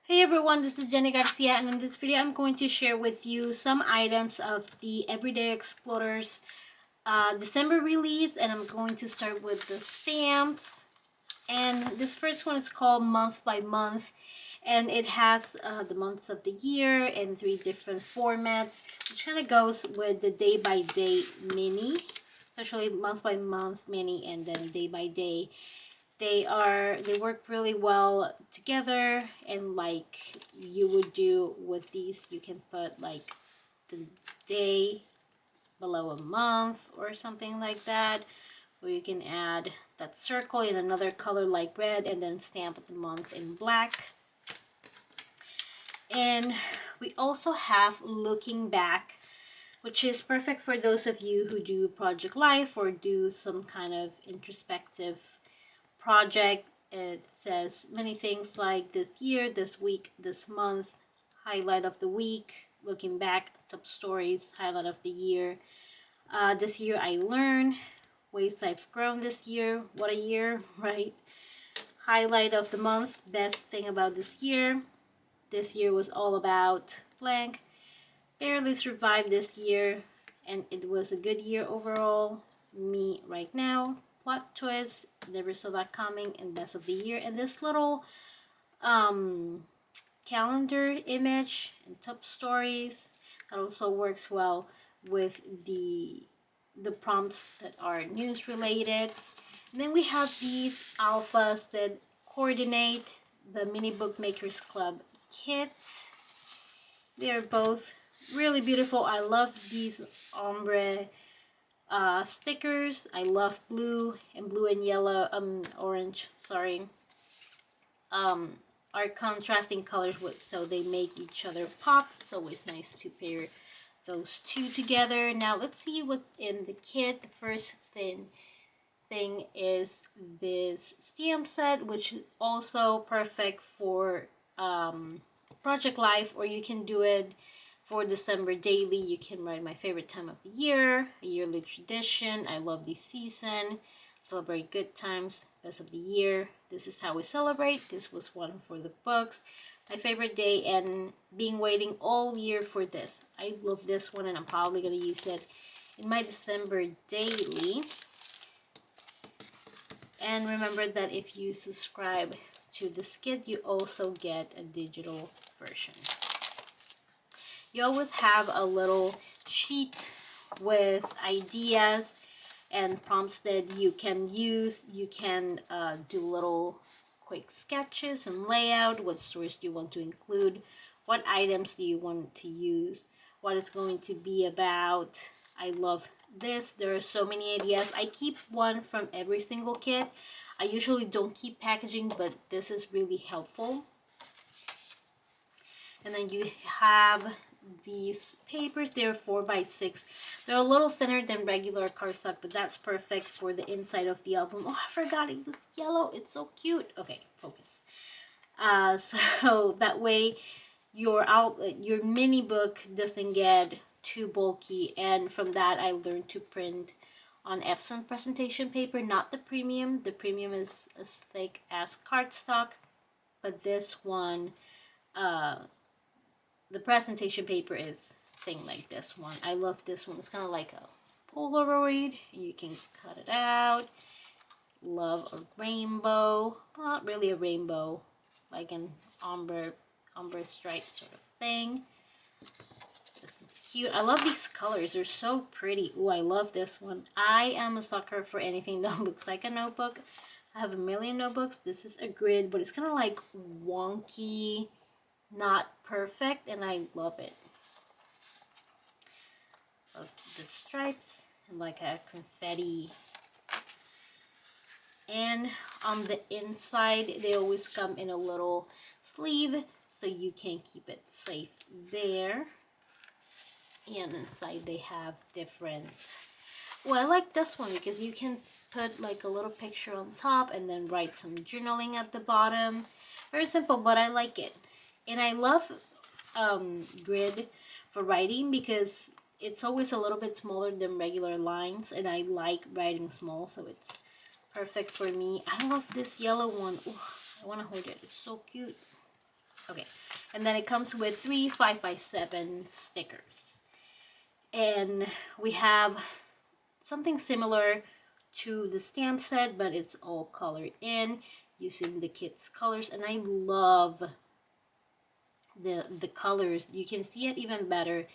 Hey everyone, this is Jenny Garcia, and in this video I'm going to share with you some items of the Everyday Explorers December release, and I'm going to start with the stamps. And this first one is called Month by Month, and it has the months of the year in 3 different formats, which kind of goes with the day by day mini. It's actually month by month mini and then day by day. They work really well together, and like you would do with these, you can put like the day below a month or something like that, or you can add that circle in another color like red and then stamp the month in black. And we also have Looking Back, which is perfect for those of you who do project life or do some kind of introspective project. It says many things like this year, this week, this month, highlight of the week, looking back, top stories, highlight of the year. This year I learned, ways I've grown this year, what a year, right? Highlight of the month, best thing about this year was all about blank, barely survived this year, and it was a good year overall, me right now, plot twist, never saw that coming, and best of the year. And this little calendar image and top stories that also works well with the prompts that are news related. And then we have these alphas that coordinate the Mini Bookmakers Club kit. They are both really beautiful. I love these ombre stickers. I love blue and yellow, orange, sorry, are contrasting colors with, so they make each other pop. It's always nice to pair those two together. Now let's see what's in the kit. The first thing is this stamp set, which is also perfect for project life, or you can do it for December daily. You can write my favorite time of the year, a yearly tradition, I love this season, celebrate good times, best of the year, this is how we celebrate, this was one for the books, my favorite day, and being waiting all year for this. I love this one, and I'm probably going to use it in my December daily. And remember that if you subscribe to this kit, you also get a digital version. You always have a little sheet with ideas and prompts that you can use. You can do little quick sketches and layout. What stories do you want to include? What items do you want to use? What it's going to be about? I love this. There are so many ideas. I keep one from every single kit. I usually don't keep packaging, but this is really helpful. And then you have these papers. They're 4x6. They're a little thinner than regular cardstock, but that's perfect for the inside of the album. Oh, I forgot it was yellow. It's so cute. Okay, focus. So that way your mini book doesn't get too bulky. And from that, I learned to print on Epson presentation paper, not the premium. The premium is as thick as cardstock, but this one, the presentation paper is thing like this one. I love this one. It's kind of like a Polaroid. You can cut it out. Love a rainbow. Not really a rainbow, like an ombre stripe sort of thing. This is cute. I love these colors. They're so pretty. Ooh, I love this one. I am a sucker for anything that looks like a notebook. I have a million notebooks. This is a grid, but it's kind of like wonky, not perfect, and I love it. Love the stripes and like a confetti. And on the inside, they always come in a little sleeve, so you can keep it safe there. And inside they have different, well, I like this one because you can put like a little picture on top and then write some journaling at the bottom. Very simple, but I like it. And I love grid for writing because it's always a little bit smaller than regular lines, and I like writing small, so it's perfect for me. I love this yellow one. Ooh, I want to hold it. It's so cute. Okay, and then it comes with 3 5x7 stickers. And we have something similar to the stamp set, but it's all colored in using the kit's colors. And I love the colors. You can see it even better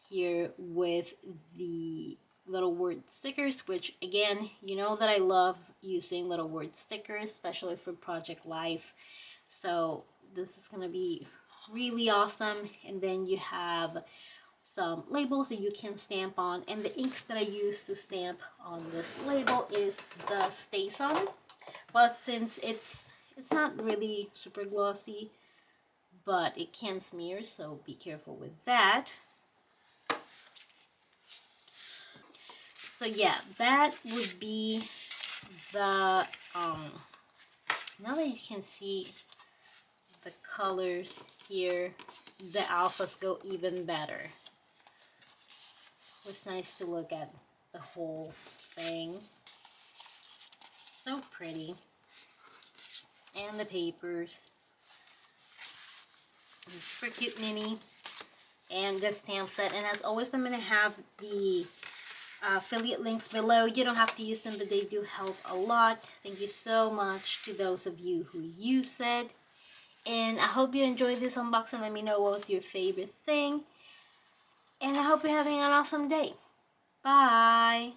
here with the little word stickers, which again, you know that I love using little word stickers, especially for Project Life. So this is gonna be really awesome. And then you have some labels that you can stamp on, and the ink that I use to stamp on this label is the StaySun, but since it's not really super glossy, but it can smear, so be careful with that. So yeah, that would be the now that you can see the colors here, the alphas go even better. It's nice to look at the whole thing. So pretty. And the papers. For cute mini. And the stamp set. And as always, I'm going to have the affiliate links below. You don't have to use them, but they do help a lot. Thank you so much to those of you who use it. And I hope you enjoyed this unboxing. Let me know what was your favorite thing. And I hope you're having an awesome day. Bye.